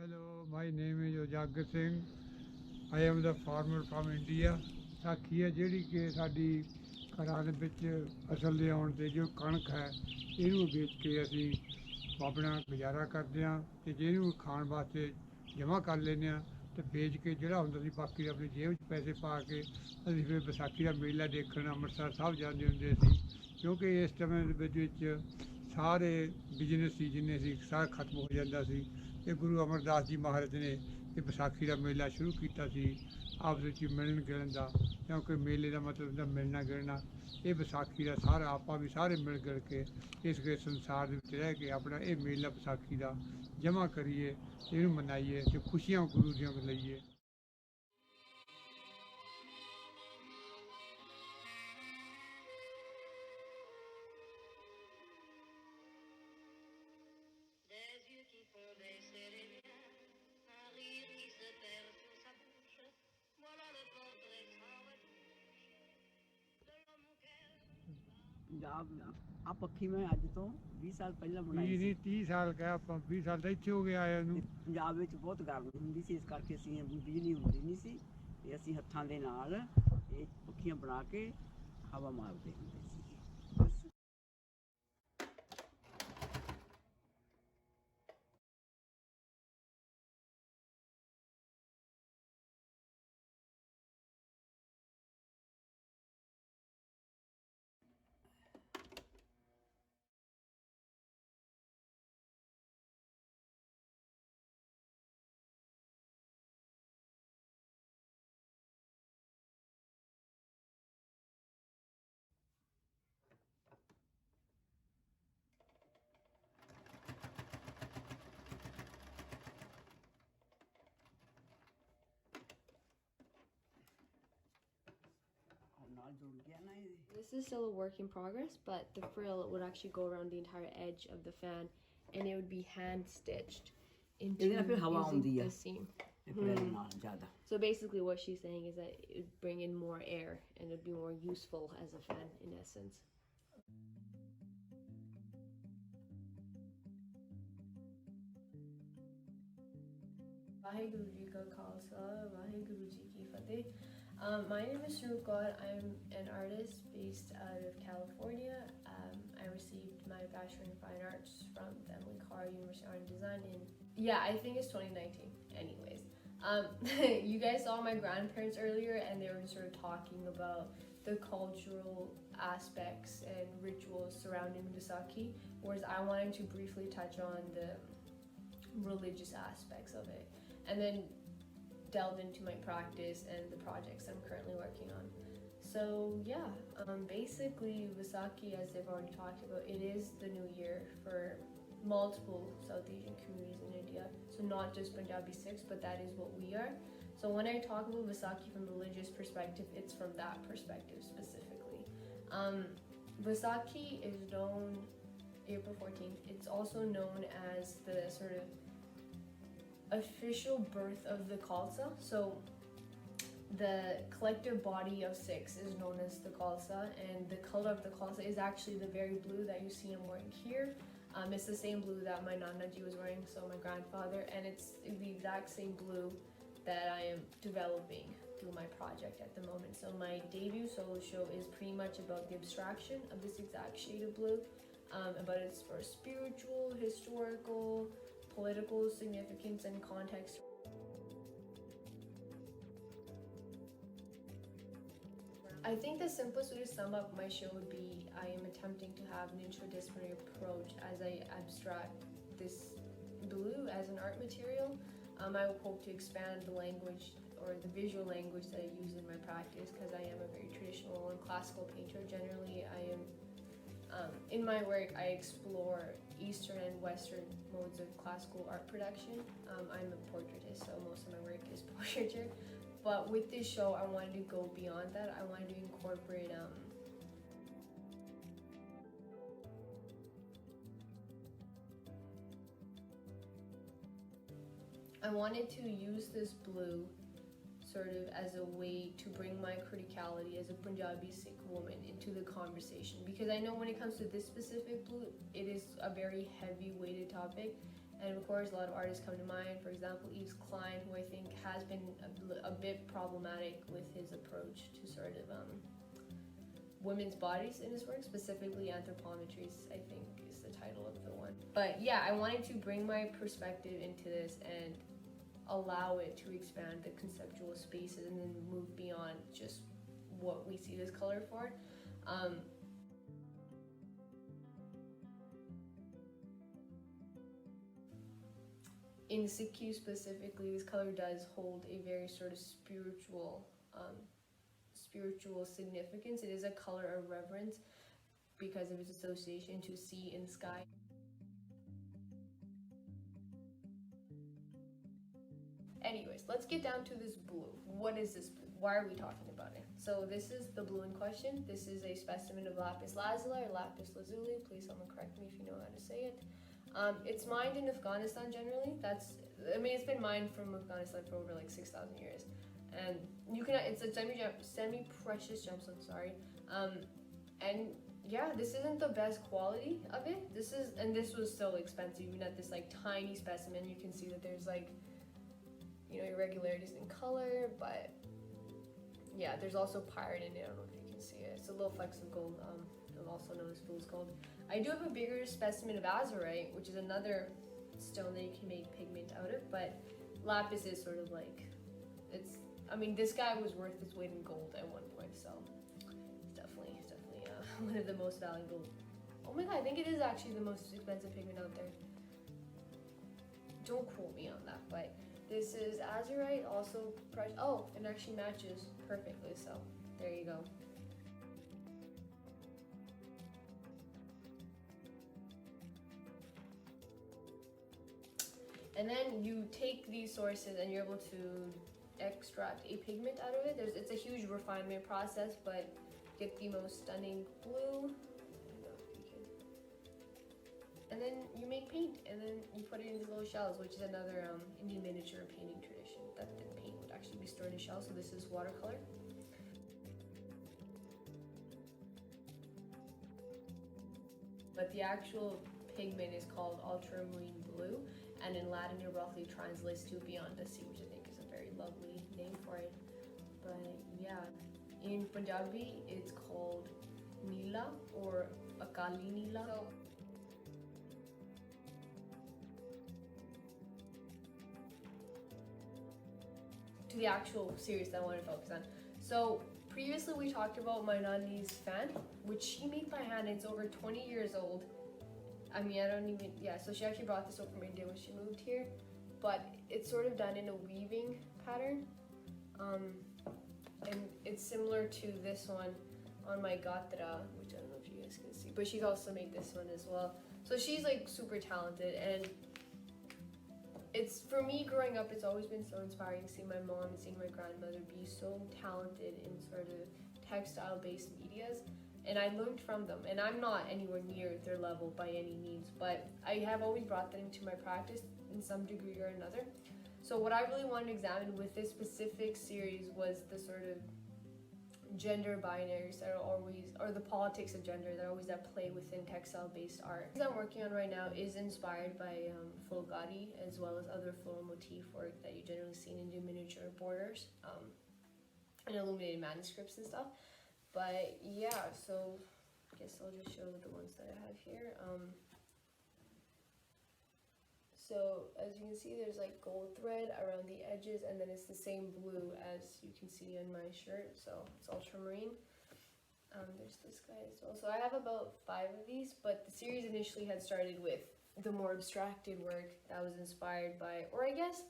Hello, my name is Ujagar Singh. I am the farmer from India. Vaisakhi ਹੈ ਜਿਹੜੀ ਕਿ ਸਾਡੀ ਘਰਾਂ ਦੇ ਵਿੱਚ ਫਸਲ ਦੇ ਆਉਣ 'ਤੇ ਜੋ ਕਣਕ ਹੈ ਇਹਨੂੰ ਵੇਚ ਕੇ ਅਸੀਂ ਆਪਣਾ ਗੁਜ਼ਾਰਾ ਕਰਦੇ ਹਾਂ ਅਤੇ ਜਿਹਨੂੰ ਖਾਣ ਵਾਸਤੇ ਜਮ੍ਹਾਂ ਕਰ ਲੈਂਦੇ ਹਾਂ ਅਤੇ ਵੇਚ ਕੇ ਜਿਹੜਾ ਹੁੰਦਾ ਸੀ ਬਾਕੀ ਆਪਣੀ ਜੇਬ 'ਚ ਪੈਸੇ ਪਾ ਕੇ ਅਸੀਂ ਫਿਰ ਵਿਸਾਖੀ ਦਾ ਮੇਲਾ ਦੇਖਣ ਅੰਮ੍ਰਿਤਸਰ ਸਾਹਿਬ ਜਾਂਦੇ ਹੁੰਦੇ ਸੀ ਕਿਉਂਕਿ ਇਸ ਸਮੇਂ ਦੇ ਵਿੱਚ ਸਾਰੇ ਬਿਜ਼ਨਸ ਸੀ ਜਿੰਨੇ ਸੀ ਸਾਰਾ ਖਤਮ ਹੋ ਜਾਂਦਾ ਸੀ ਅਤੇ ਗੁਰੂ ਅਮਰਦਾਸ ਜੀ ਮਹਾਰਾਜ ਨੇ ਇਹ ਵਿਸਾਖੀ ਦਾ ਮੇਲਾ ਸ਼ੁਰੂ ਕੀਤਾ ਸੀ ਆਪਸ ਵਿੱਚ ਮਿਲਣ ਗਿਲਣ ਦਾ ਕਿਉਂਕਿ ਮੇਲੇ ਦਾ ਮਤਲਬ ਹੁੰਦਾ ਮਿਲਣਾ ਗਿਲਣਾ ਇਹ ਵਿਸਾਖੀ ਦਾ ਸਾਰਾ ਆਪਾਂ ਵੀ ਸਾਰੇ ਮਿਲ ਗਿਲ ਕੇ ਇਸ ਸੰਸਾਰ ਦੇ ਵਿੱਚ ਰਹਿ ਕੇ ਆਪਣਾ ਇਹ ਮੇਲਾ ਵਿਸਾਖੀ ਦਾ ਜਮ੍ਹਾਂ ਕਰੀਏ ਇਹਨੂੰ ਮਨਾਈਏ ਅਤੇ ਖੁਸ਼ੀਆਂ ਗੁਰੂ ਦੀਆਂ ਲਈਏ। ਪੰਜਾਬ ਆ ਪੱਖੀ ਮੈਂ ਅੱਜ ਤੋਂ 20 ਸਾਲ ਪਹਿਲਾਂ ਬਣਾਈ ਵੀਹ ਸੀ। ਨਹੀਂ 30 ਸਾਲ ਕਹਿ ਆਪਾਂ 20 ਸਾਲ ਤਾਂ ਇੱਥੇ ਹੋ ਗਿਆ ਆਇਆ ਨੂੰ। ਪੰਜਾਬ ਵਿੱਚ ਬਹੁਤ ਗਰਮੀ ਹੁੰਦੀ ਸੀ ਇਸ ਕਰਕੇ ਅਸੀਂ ਬਿਜਲੀ ਹੁੰਦੀ ਨਹੀਂ ਸੀ ਤੇ ਅਸੀਂ ਹੱਥਾਂ ਦੇ ਨਾਲ ਇਹ ਪੱਖੀਆਂ ਬਣਾ ਕੇ ਹਵਾ ਮਾਰਦੇ ਹੁੰਦੇ ਸੀ। ਬਸ ਨਾਲ ਜੁੜ ਗਿਆ ਨਾ ਇਹ। This is still a work in progress, but the frill would actually go around the entire edge of the fan and it would be hand stitched into ਇਹਦੇ ਨਾਲ ਫਿਰ ਹਵਾ ਆਉਂਦੀ ਆ the seam. ਇਹ ਫਿਰ ਨਾਲ ਜ਼ਿਆਦਾ। So basically what she's saying is that it would bring in more air and it would be more useful as a fan in essence. Vaheguru Ji Ka Khalsa, Vaheguru Ji Ki Fateh. My name is Sunroop Kaur. I'm an artist based out of California. I received my Bachelor in Fine Arts from the Carr University of Art and Design I think it's 2019. Anyways, you guys saw my grandparents earlier and they were sort of talking about the cultural aspects and rituals surrounding Vaisakhi, whereas I wanted to briefly touch on the religious aspects of it and then delve into my practice and the projects I'm currently working on. So basically Vaisakhi, as they've already talked about, it is the new year for multiple South Asian communities in India. So not just Punjabi Sikhs, but that is what we are. So when I talk about Vaisakhi from the religious perspective, it's from that perspective specifically. Vaisakhi is known April 14th. It's also known as the sort of official birth of the Khalsa. So the collective body of Sikhs is known as the Khalsa, and the color of the Khalsa is actually the very blue that you see I'm wearing here. It's the same blue that my Nana ji was wearing, so my grandfather, and it's the exact same blue that I am developing through my project at the moment. So my debut solo show is pretty much about the abstraction of this exact shade of blue, but it's for spiritual, historical, political significance and context. I think the simplest way to sum up my show would be I am attempting to have an interdisciplinary approach as I abstract this blue as an art material. I hope to expand the language or the visual language that I use in my practice because I am a very traditional and classical painter. Generally, I am in my work, I explore Eastern and Western modes of classical art production. I'm a portraitist, so most of my work is portraiture. But with this show, I wanted to go beyond that. I wanted to incorporate I wanted to use this blue sort of as a way to bring my criticality as a Punjabi Sikh woman into the conversation, because I know when it comes to this specific blue, it is a very heavy weighted topic And of course, a lot of artists come to mind. For example, Yves Klein, who I think has been a bit problematic with his approach to sort of women's bodies in his work, specifically anthropometries, I think is the title of the one. But yeah, I wanted to bring my perspective into this and allow it to expand the conceptual spaces and then move beyond just what we see this color for. In Sikh specifically, this color does hold a very sort of spiritual significance. It is a color of reverence because of its association to sea and sky. Anyways, let's get down to this blue. What is this blue? Why are we talking about it? So this is the blue in question. This is a specimen of lapis lazuli or lapis lazuli. Please someone correct me if you know how to say it. It's mined in Afghanistan generally. It's been mined from Afghanistan for over like 6,000 years. And it's a semi-precious gemstone, sorry. And yeah, this isn't the best quality of it. This was still expensive, even at this like tiny specimen. You can see that there's like, irregularities in color, but yeah, there's also pyrite in it. I don't know if you can see it. It's a little flecks of gold, also known as fool's gold. I do have a bigger specimen of azurite, which is another stone that you can make pigment out of, but lapis is sort of like, this guy was worth its weight in gold at one point, so it's definitely one of the most valuable. Oh my god, I think it is actually the most expensive pigment out there. Don't quote me on that, but this is azurite, also precious. Oh, it actually matches perfectly, so there you go. And then you take these sources and you're able to extract a pigment out of it. It's a huge refinement process, but get the most stunning blue. And then you make paint, and then you put it in these little shells, which is another Indian miniature painting tradition, that the paint would actually be stored in shells. So this is watercolor. But the actual pigment is called ultramarine blue, and in Latin it roughly translates to beyond the sea, which I think is a very lovely name for it. But yeah, in Punjabi it's called Neela or Akali Neela. So, to the actual series that I want to focus on. So previously we talked about my Nani's fan, which she made by hand. It's over 20 years old. So she actually brought this over from India when she moved here, but it's sort of done in a weaving pattern. And it's similar to this one on my Gatra, which I don't know if you guys can see, but she's also made this one as well. So she's like super talented, and it's, for me growing up, it's always been so inspiring seeing my mom and seeing my grandmother be so talented in sort of textile-based medias, and I learned from them. And I'm not anywhere near their level by any means, but I have always brought that into my practice in some degree or another. So what I really wanted to examine with this specific series was the sort of gender binaries that are always, or the politics of gender that are always at play within textile-based art. What I'm working on right now is inspired by fulgari, as well as other floral motif work that you generally see in Indian miniature borders and illuminated manuscripts and stuff. But yeah, so I guess I'll just show the ones that I have here. So as you can see, there's like gold thread around the edges, and then it's the same blue as you can see on my shirt, so it's ultramarine. There's this guy as well. So I have about 5 of these, but the series initially had started with the more abstracted work that was inspired by, or I guess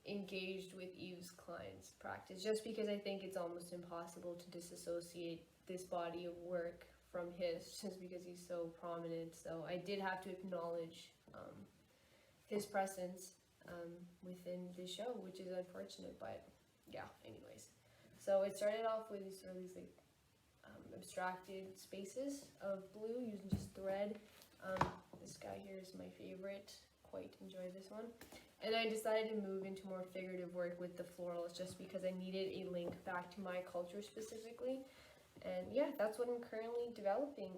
engaged with Yves Klein's practice, just because I think it's almost impossible to disassociate this body of work from his, just because he's so prominent. So I did have to acknowledge his presence within the show, which is unfortunate, but yeah, anyways. So it started off with these like abstracted spaces of blue using just thread. This guy here is my favorite, quite enjoy this one. And I decided to move into more figurative work with the florals, just because I needed a link back to my culture specifically. And yeah, that's what I'm currently developing.